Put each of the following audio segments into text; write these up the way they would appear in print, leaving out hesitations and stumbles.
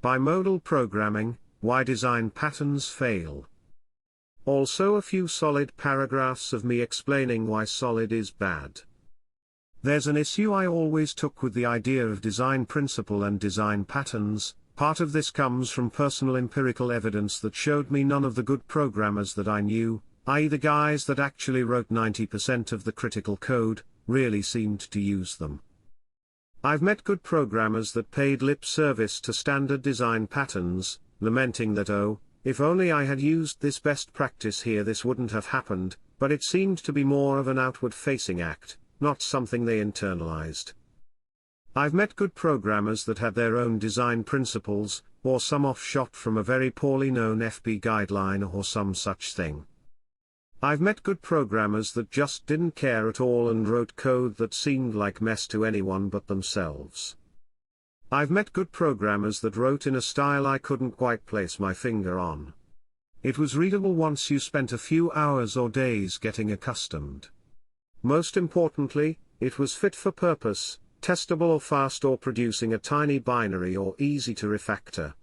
Bimodal programming, why design patterns fail. Also a few solid paragraphs of me explaining why solid is bad. There's an issue I always took with the idea of design principle and design patterns. Part of this comes from personal empirical evidence that showed me none of the good programmers that I knew, i.e. the guys that actually wrote 90% of the critical code, really seemed to use them. I've met good programmers that paid lip service to standard design patterns, lamenting that if only I had used this best practice here this wouldn't have happened, but it seemed to be more of an outward-facing act, not something they internalized. I've met good programmers that had their own design principles, or some offshot from a very poorly known FP guideline or some such thing. I've met good programmers that just didn't care at all and wrote code that seemed like mess to anyone but themselves. I've met good programmers that wrote in a style I couldn't quite place my finger on. It was readable once you spent a few hours or days getting accustomed. Most importantly, it was fit for purpose, testable or fast or producing a tiny binary or easy to refactor.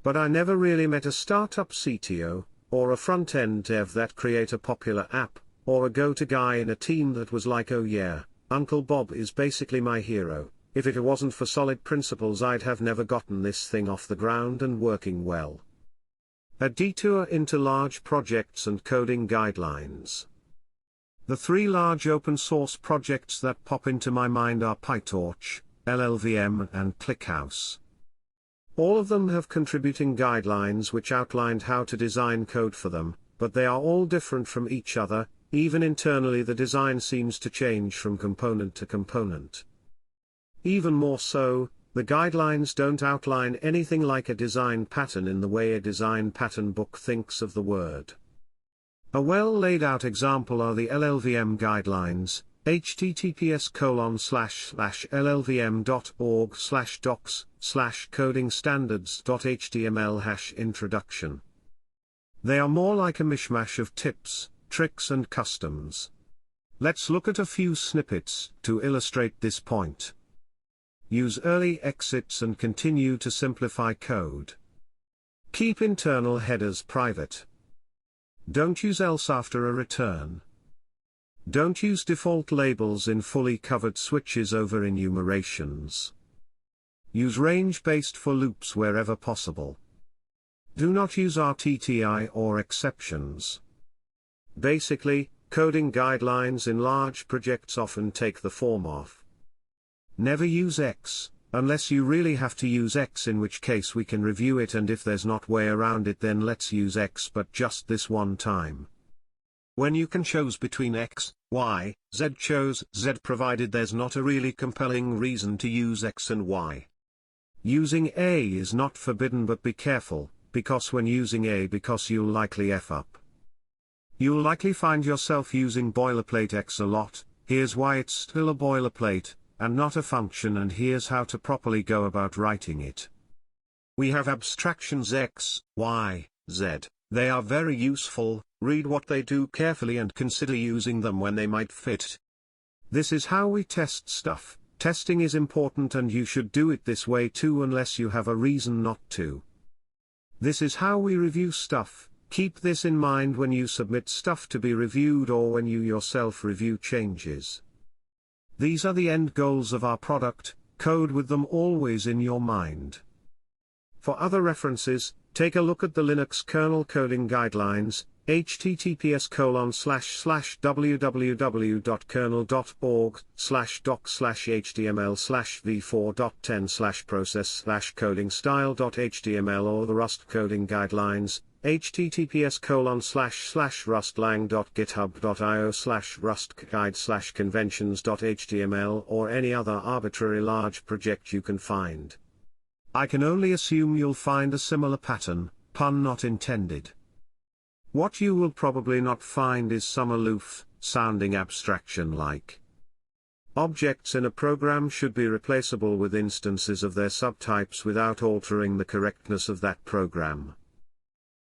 But I never really met a startup CTO, or a front-end dev that create a popular app, or a go-to guy in a team that was like, oh yeah, Uncle Bob is basically my hero. If it wasn't for solid principles I'd have never gotten this thing off the ground and working well. A detour into large projects and coding guidelines. The three large open-source projects that pop into my mind are PyTorch, LLVM and ClickHouse. All of them have contributing guidelines which outlined how to design code for them, but they are all different from each other. Even internally the design seems to change from component to component. Even more so, the guidelines don't outline anything like a design pattern in the way a design pattern book thinks of the word. A well-laid-out example are the LLVM guidelines, https://llvm.org/docs/codingstandards.html/introduction. They are more like a mishmash of tips, tricks and customs. Let's look at a few snippets to illustrate this point. Use early exits and continue to simplify code. Keep internal headers private. Don't use else after a return. Don't use default labels in fully covered switches over enumerations. Use range-based for loops wherever possible. Do not use RTTI or exceptions. Basically, coding guidelines in large projects often take the form of never use X, unless you really have to use X, in which case we can review it, and if there's not way around it then let's use X but just this one time. When you can choose between X, Y, Z, choose Z provided there's not a really compelling reason to use X and Y. Using A is not forbidden, but be careful, because when using A you'll likely F up. You'll likely find yourself using boilerplate X a lot. Here's why it's still a boilerplate, and not a function, and here's how to properly go about writing it. We have abstractions X, Y, Z. They are very useful. Read what they do carefully and consider using them when they might fit. This is how we test stuff. Testing is important and you should do it this way too unless you have a reason not to. This is how we review stuff. Keep this in mind when you submit stuff to be reviewed or when you yourself review changes. These are the end goals of our product. Code with them always in your mind. For other references, take a look at the Linux kernel coding guidelines, https://www.kernel.org/docs/html/v4.10/process/coding-style.html, or the Rust coding guidelines, https://rustlang.github.io/rustguide/conventions.html, or any other arbitrary large project you can find. I can only assume you'll find a similar pattern, pun not intended. What you will probably not find is some aloof-sounding abstraction like objects in a program should be replaceable with instances of their subtypes without altering the correctness of that program.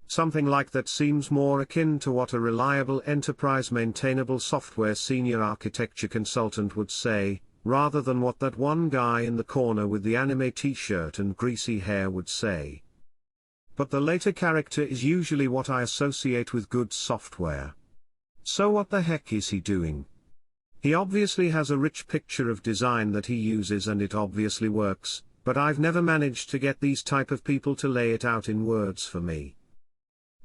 Something like that seems more akin to what a reliable enterprise maintainable software senior architecture consultant would say, rather than what that one guy in the corner with the anime t-shirt and greasy hair would say. But the later character is usually what I associate with good software. So what the heck is he doing? He obviously has a rich picture of design that he uses and it obviously works, but I've never managed to get these type of people to lay it out in words for me.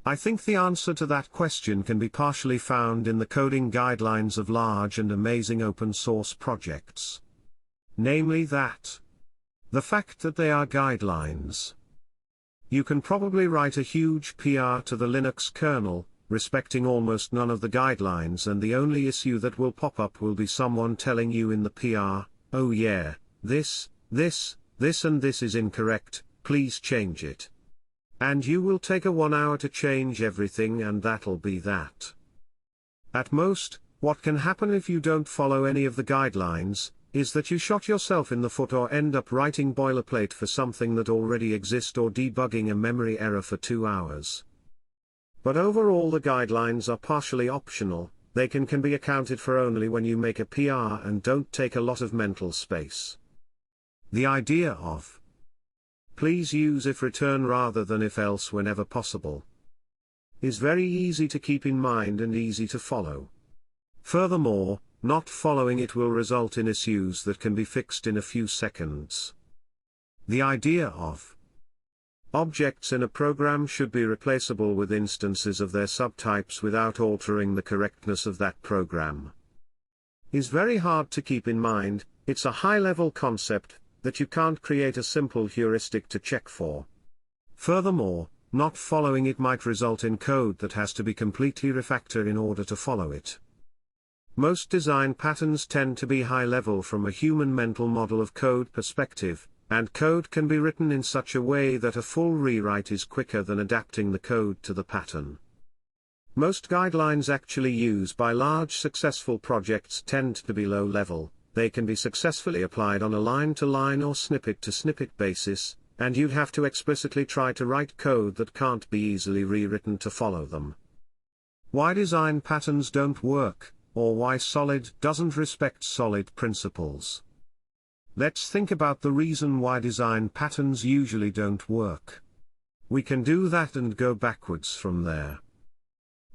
I think the answer to that question can be partially found in the coding guidelines of large and amazing open source projects. Namely that. The fact that they are guidelines. You can probably write a huge PR to the Linux kernel, respecting almost none of the guidelines, and the only issue that will pop up will be someone telling you in the PR, oh yeah, this and this is incorrect, please change it. And you will take a 1 hour to change everything and that'll be that. At most, what can happen if you don't follow any of the guidelines, is that you shot yourself in the foot or end up writing boilerplate for something that already exists or debugging a memory error for 2 hours. But overall the guidelines are partially optional, they can be accounted for only when you make a PR and don't take a lot of mental space. The idea of please use if return rather than if else whenever possible is very easy to keep in mind and easy to follow. Furthermore, not following it will result in issues that can be fixed in a few seconds. The idea of objects in a program should be replaceable with instances of their subtypes without altering the correctness of that program is very hard to keep in mind. It's a high-level concept that you can't create a simple heuristic to check for. Furthermore, not following it might result in code that has to be completely refactored in order to follow it. Most design patterns tend to be high-level from a human mental model of code perspective, and code can be written in such a way that a full rewrite is quicker than adapting the code to the pattern. Most guidelines actually used by large successful projects tend to be low-level. They can be successfully applied on a line-to-line or snippet-to-snippet basis, and you'd have to explicitly try to write code that can't be easily rewritten to follow them. Why design patterns don't work, or why Solid doesn't respect solid principles. Let's think about the reason why design patterns usually don't work. We can do that and go backwards from there.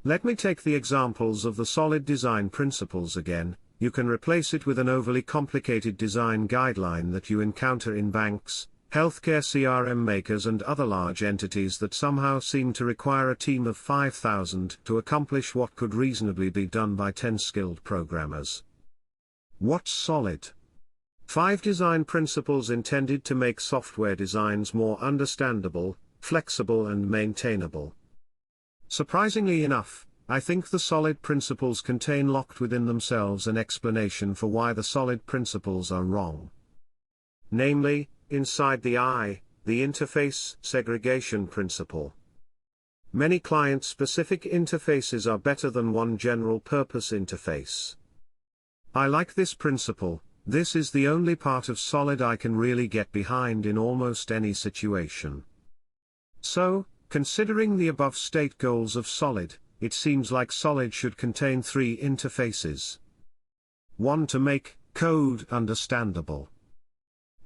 Let me take the examples of the Solid design principles again. You can replace it with an overly complicated design guideline that you encounter in banks, healthcare CRM makers and other large entities that somehow seem to require a team of 5,000 to accomplish what could reasonably be done by 10 skilled programmers. What's Solid? 5 design principles intended to make software designs more understandable, flexible and maintainable. Surprisingly enough, I think the Solid principles contain locked within themselves an explanation for why the Solid principles are wrong. Namely, inside the interface segregation principle. Many client-specific interfaces are better than one general-purpose interface. I like this principle. This is the only part of Solid I can really get behind in almost any situation. So, considering the above state goals of Solid, it seems like Solid should contain 3 interfaces. 1 to make code understandable.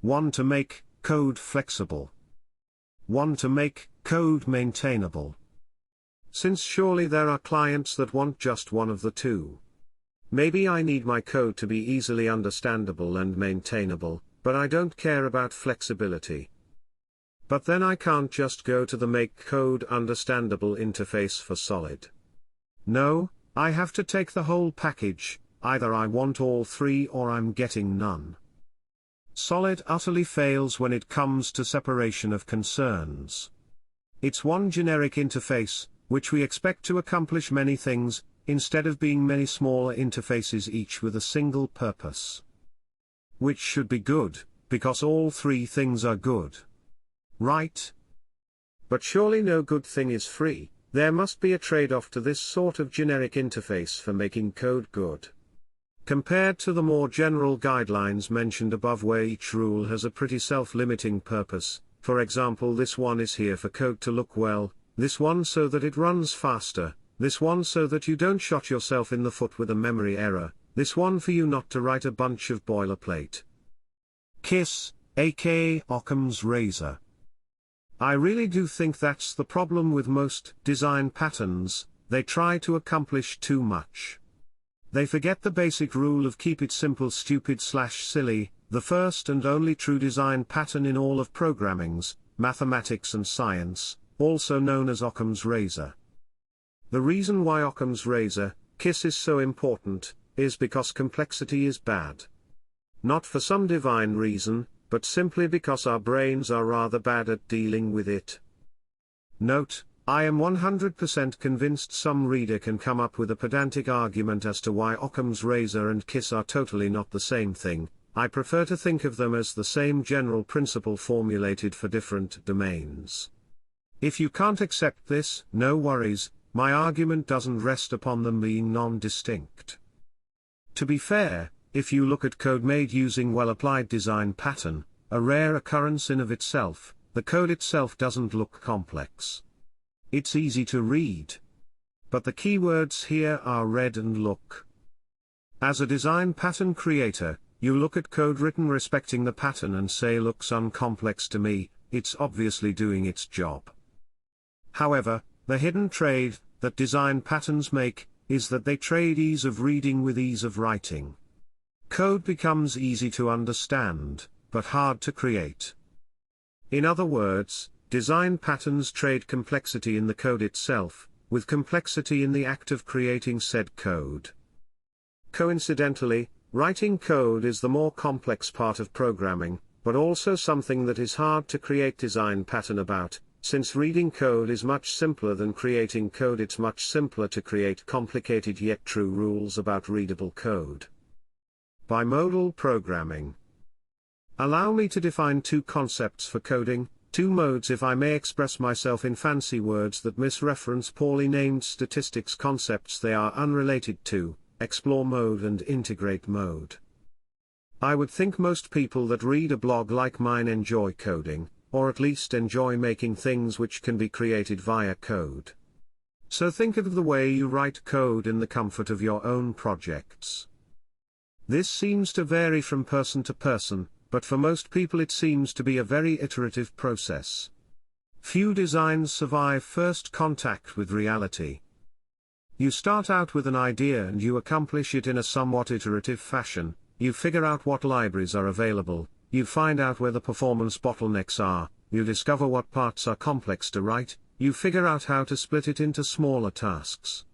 1 to make code flexible. 1 to make code maintainable. Since surely there are clients that want just one of the 2. Maybe I need my code to be easily understandable and maintainable, but I don't care about flexibility. But then I can't just go to the make code understandable interface for Solid. No, I have to take the whole package. Either I want all 3 or I'm getting none. Solid utterly fails when it comes to separation of concerns. It's one generic interface, which we expect to accomplish many things, instead of being many smaller interfaces each with a single purpose. Which should be good, because all 3 things are good. Right? But surely no good thing is free. There must be a trade-off to this sort of generic interface for making code good. Compared to the more general guidelines mentioned above where each rule has a pretty self-limiting purpose, for example this one is here for code to look well, this one so that it runs faster, this one so that you don't shot yourself in the foot with a memory error, this one for you not to write a bunch of boilerplate. KISS, aka Occam's razor. I really do think that's the problem with most design patterns, they try to accomplish too much. They forget the basic rule of keep it simple stupid/silly, the first and only true design pattern in all of programming's, mathematics and science, also known as Occam's razor. The reason why Occam's razor, KISS, is so important, is because complexity is bad. Not for some divine reason, but simply because our brains are rather bad at dealing with it. Note, I am 100% convinced some reader can come up with a pedantic argument as to why Occam's razor and KISS are totally not the same thing. I prefer to think of them as the same general principle formulated for different domains. If you can't accept this, no worries, my argument doesn't rest upon them being non-distinct. To be fair, if you look at code made using well-applied design pattern, a rare occurrence in of itself, the code itself doesn't look complex. It's easy to read. But the keywords here are read and look. As a design pattern creator, you look at code written respecting the pattern and say looks uncomplex to me, it's obviously doing its job. However, the hidden trade that design patterns make is that they trade ease of reading with ease of writing. Code becomes easy to understand, but hard to create. In other words, design patterns trade complexity in the code itself, with complexity in the act of creating said code. Coincidentally, writing code is the more complex part of programming, but also something that is hard to create design pattern about. Since reading code is much simpler than creating code, it's much simpler to create complicated yet true rules about readable code. Bimodal programming. Allow me to define two concepts for coding, two modes if I may express myself in fancy words that misreference poorly named statistics concepts they are unrelated to, explore mode and integrate mode. I would think most people that read a blog like mine enjoy coding, or at least enjoy making things which can be created via code. So think of the way you write code in the comfort of your own projects. This seems to vary from person to person, but for most people it seems to be a very iterative process. Few designs survive first contact with reality. You start out with an idea and you accomplish it in a somewhat iterative fashion. You figure out what libraries are available, you find out where the performance bottlenecks are, you discover what parts are complex to write, you figure out how to split it into smaller tasks.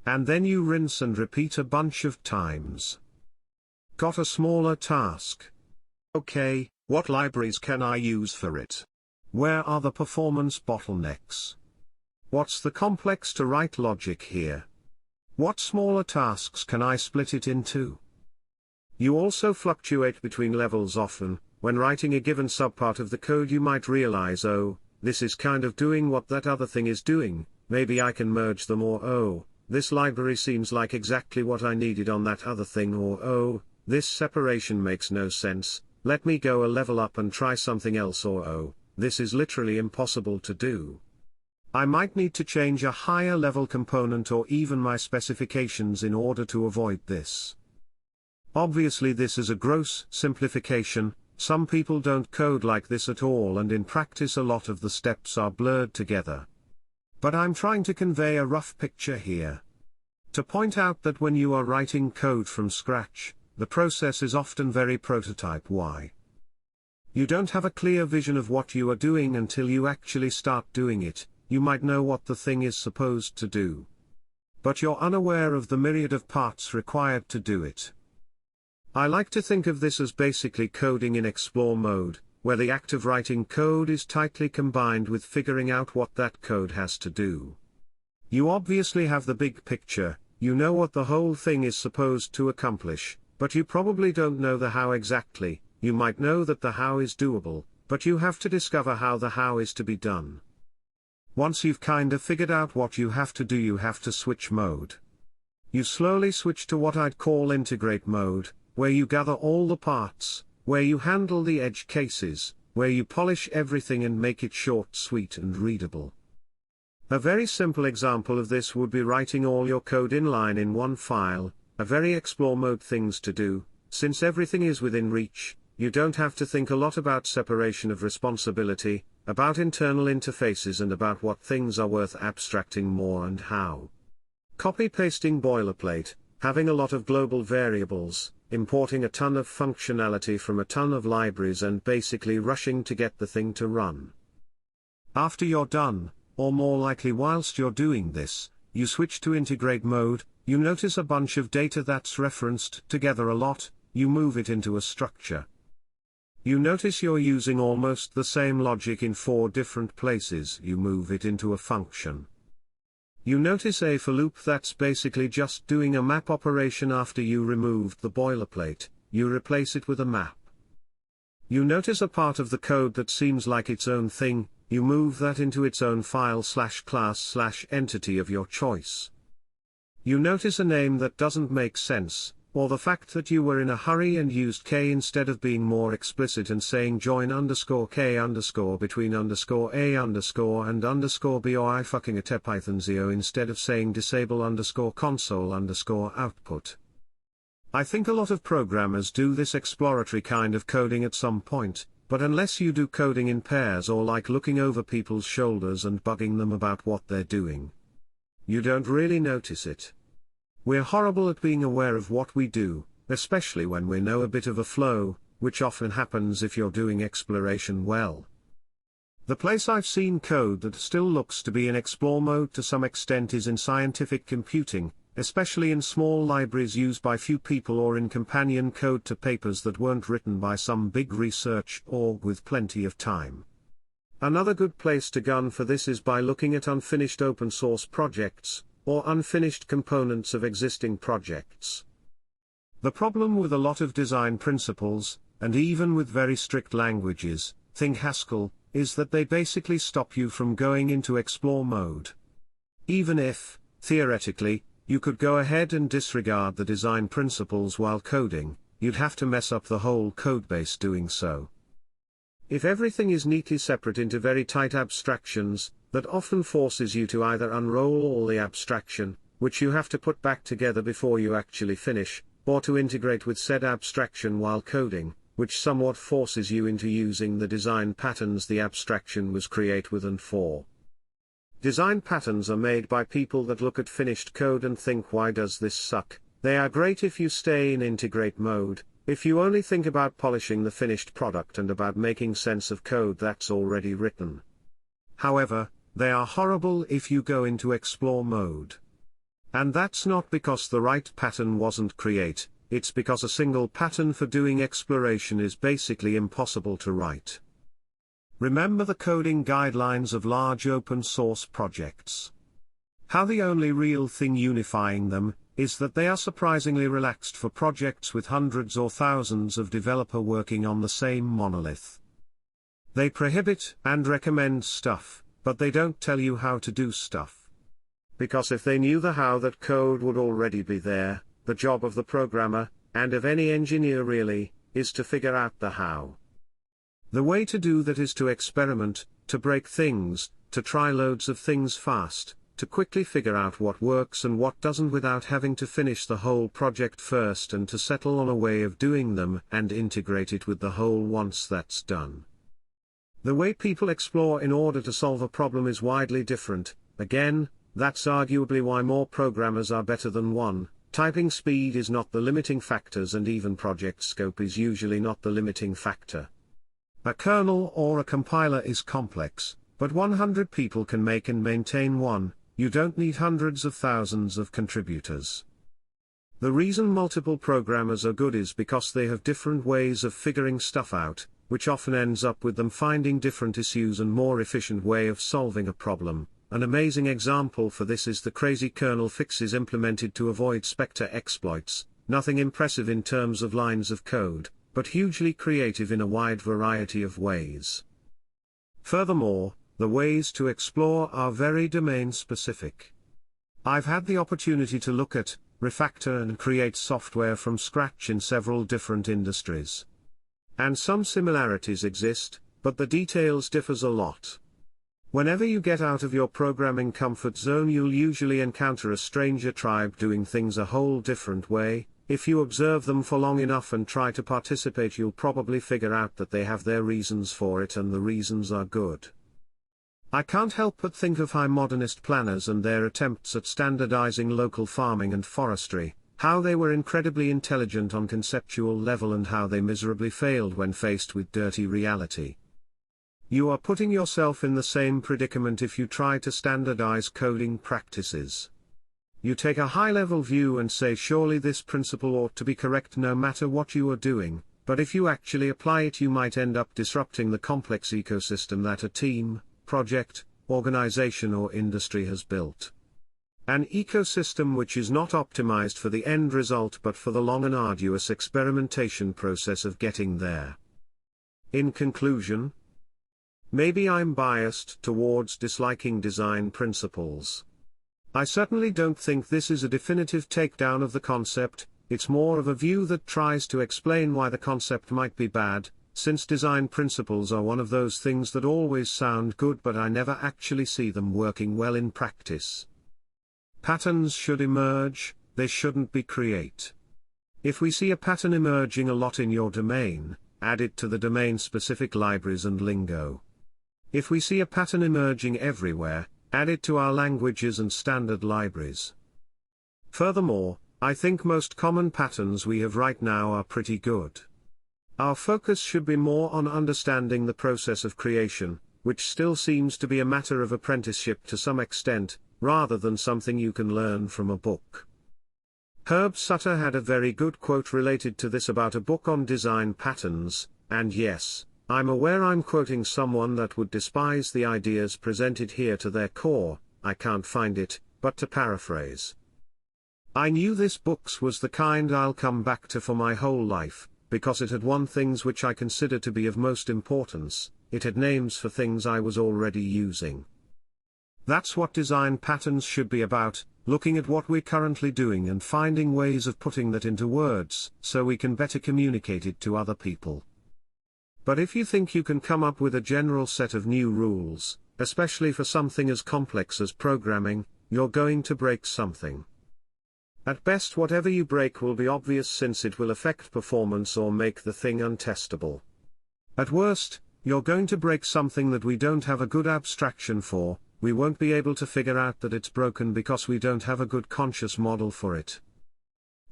And then you rinse and repeat a bunch of times. Got a smaller task? Okay, what libraries can I use for it? Where are the performance bottlenecks? What's the complex to write logic here? What smaller tasks can I split it into? You also fluctuate between levels often. When writing a given subpart of the code you might realize, oh, this is kind of doing what that other thing is doing, maybe I can merge them, or oh, this library seems like exactly what I needed on that other thing, or oh, this separation makes no sense, let me go a level up and try something else, or oh, this is literally impossible to do. I might need to change a higher level component or even my specifications in order to avoid this. Obviously this is a gross simplification, some people don't code like this at all, and in practice a lot of the steps are blurred together. But I'm trying to convey a rough picture here. To point out that when you are writing code from scratch, the process is often very prototype-y. You don't have a clear vision of what you are doing until you actually start doing it. You might know what the thing is supposed to do, but you're unaware of the myriad of parts required to do it. I like to think of this as basically coding in explore mode, where the act of writing code is tightly combined with figuring out what that code has to do. You obviously have the big picture, you know what the whole thing is supposed to accomplish, but you probably don't know the how exactly. You might know that the how is doable, but you have to discover how the how is to be done. Once you've kinda figured out what you have to do, you have to switch mode. You slowly switch to what I'd call integrate mode, where you gather all the parts, where you handle the edge cases, where you polish everything and make it short, sweet and readable. A very simple example of this would be writing all your code inline in one file. a very explore mode things to do, since everything is within reach. You don't have to think a lot about separation of responsibility, about internal interfaces and about what things are worth abstracting more and how. Copy-pasting boilerplate, having a lot of global variables, importing a ton of functionality from a ton of libraries and basically rushing to get the thing to run. After you're done, or more likely whilst you're doing this, you switch to integrate mode, you notice a bunch of data that's referenced together a lot, you move it into a structure. You notice you're using almost the same logic in 4 different places, you move it into a function. You notice a for loop that's basically just doing a map operation after you removed the boilerplate, you replace it with a map. You notice a part of the code that seems like its own thing, you move that into its own file/class/entity of your choice. You notice a name that doesn't make sense, or the fact that you were in a hurry and used k instead of being more explicit and saying join _k_ between _a_ and _b, or I fucking a Python0 instead of saying disable _console_output. I think a lot of programmers do this exploratory kind of coding at some point, but unless you do coding in pairs or like looking over people's shoulders and bugging them about what they're doing, you don't really notice it. We're horrible at being aware of what we do, especially when we know a bit of a flow, which often happens if you're doing exploration well. The place I've seen code that still looks to be in explore mode to some extent is in scientific computing, especially in small libraries used by few people or in companion code to papers that weren't written by some big research org with plenty of time. Another good place to gun for this is by looking at unfinished open source projects, or unfinished components of existing projects. The problem with a lot of design principles, and even with very strict languages, think Haskell, is that they basically stop you from going into explore mode. Even if, theoretically, you could go ahead and disregard the design principles while coding, you'd have to mess up the whole codebase doing so. If everything is neatly separate into very tight abstractions, that often forces you to either unroll all the abstraction, which you have to put back together before you actually finish, or to integrate with said abstraction while coding, which somewhat forces you into using the design patterns the abstraction was created with and for. Design patterns are made by people that look at finished code and think, why does this suck? They are great if you stay in integrate mode, if you only think about polishing the finished product and about making sense of code that's already written. However, they are horrible if you go into explore mode. And that's not because the right pattern wasn't created, it's because a single pattern for doing exploration is basically impossible to write. Remember the coding guidelines of large open source projects. How the only real thing unifying them is that they are surprisingly relaxed for projects with hundreds or thousands of developers working on the same monolith. They prohibit and recommend stuff, but they don't tell you how to do stuff. Because if they knew the how, that code would already be there. The job of the programmer, and of any engineer really, is to figure out the how. The way to do that is to experiment, to break things, to try loads of things fast, to quickly figure out what works and what doesn't without having to finish the whole project first, and to settle on a way of doing them and integrate it with the whole once that's done. The way people explore in order to solve a problem is widely different. Again, that's arguably why more programmers are better than one. Typing speed is not the limiting factors, and even project scope is usually not the limiting factor. A kernel or a compiler is complex, but 100 people can make and maintain one. You don't need hundreds of thousands of contributors. The reason multiple programmers are good is because they have different ways of figuring stuff out, which often ends up with them finding different issues and more efficient way of solving a problem. An amazing example for this is the crazy kernel fixes implemented to avoid Spectre exploits, nothing impressive in terms of lines of code, but hugely creative in a wide variety of ways. Furthermore, the ways to explore are very domain-specific. I've had the opportunity to look at, refactor and create software from scratch in several different industries. And some similarities exist, but the details differs a lot. Whenever you get out of your programming comfort zone, you'll usually encounter a stranger tribe doing things a whole different way. If you observe them for long enough and try to participate, you'll probably figure out that they have their reasons for it, and the reasons are good. I can't help but think of high modernist planners and their attempts at standardizing local farming and forestry, how they were incredibly intelligent on conceptual level and how they miserably failed when faced with dirty reality. You are putting yourself in the same predicament if you try to standardize coding practices. You take a high-level view and say surely this principle ought to be correct no matter what you are doing, but if you actually apply it you might end up disrupting the complex ecosystem that a team, project, organization or industry has built. An ecosystem which is not optimized for the end result but for the long and arduous experimentation process of getting there. In conclusion, maybe I'm biased towards disliking design principles. I certainly don't think this is a definitive takedown of the concept, it's more of a view that tries to explain why the concept might be bad, since design principles are one of those things that always sound good but I never actually see them working well in practice. Patterns should emerge, they shouldn't be create. If we see a pattern emerging a lot in your domain, add it to the domain-specific libraries and lingo. If we see a pattern emerging everywhere, add it to our languages and standard libraries. Furthermore, I think most common patterns we have right now are pretty good. Our focus should be more on understanding the process of creation, which still seems to be a matter of apprenticeship to some extent, rather than something you can learn from a book. Herb Sutter had a very good quote related to this about a book on design patterns, and yes, I'm aware I'm quoting someone that would despise the ideas presented here to their core, I can't find it, but to paraphrase. I knew this book was the kind I'll come back to for my whole life, because it had one things which I consider to be of most importance, it had names for things I was already using. That's what design patterns should be about, looking at what we're currently doing and finding ways of putting that into words, so we can better communicate it to other people. But if you think you can come up with a general set of new rules, especially for something as complex as programming, you're going to break something. At best whatever you break will be obvious since it will affect performance or make the thing untestable. At worst, you're going to break something that we don't have a good abstraction for, we won't be able to figure out that it's broken because we don't have a good conscious model for it.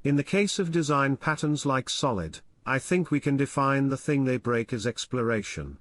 In the case of design patterns like Solid, I think we can define the thing they break as exploration.